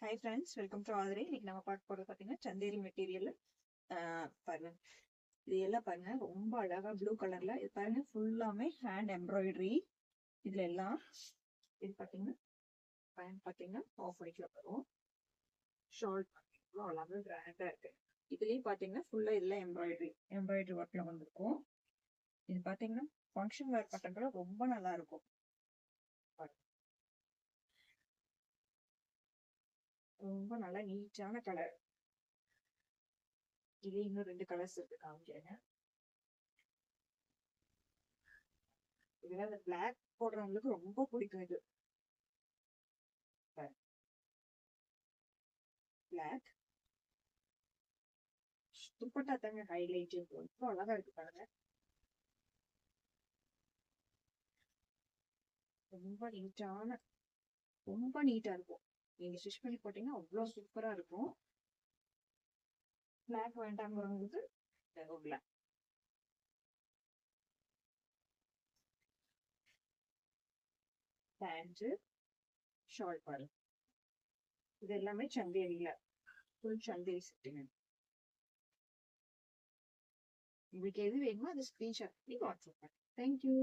Hi friends, welcome to Aadhiri. இன்னைக்கு நம்ம பார்க்க போகிறது பார்த்தீங்கன்னா சந்தேரி மெட்டீரியல். பாருங்க, இது எல்லாம் பாருங்க ரொம்ப அழகா ப்ளூ கலர்ல இது பாருங்க, ஃபுல்லாமே ஹேண்ட் எம்ப்ராய்டரி. இதுல எல்லாம் இது பார்த்தீங்கன்னா பேண்ட் பார்த்தீங்கன்னா ஆஃப் ஒயிட்ல வரும். ஷால் பார்த்தீங்கன்னா எல்லாமே கிராண்டா இருக்கு. இதுலயும் பார்த்தீங்கன்னா ஃபுல்லா இதுல எம்ப்ராய்டரி ஒர்க்ல வந்திருக்கும். இது பார்த்தீங்கன்னா ஃபங்க்ஷன் வேர் பட்டன்ல ரொம்ப நல்லா இருக்கும். ரொம்ப நல்லா நீட்டான கலர். இது இன்னும் 2 கலர்ஸ் இருக்கு, காமிக்கிறேன். இதுல இந்த பிளாக் போடுறவங்களுக்கு ரொம்ப பிடிக்கும். இது பிளாக் துப்பட்டா தாங்க ஹைலைட். ரொம்ப அழகா இருக்கு பாருங்க. ரொம்ப நீட்டான, ரொம்ப நீட்டா இருக்கும். நீங்க ஸ்டிச் பண்ணி போட்டீங்கன்னா அவ்வளவு சூப்பரா இருக்கும். பிளாக் வேண்டாங்கிறவங்களுக்கு பிளாக் பேண்ட், ஷால் பாருங்க. இது எல்லாமே சந்தேரியில ஃபுல் சந்தேரி செட்டுங்க. உங்களுக்கு எது வேணுமோ அது ஸ்கிரீன்ஷாட் பண்ணி வாட்ஸ்அப் பண்ணுங்க. தேங்க்யூ.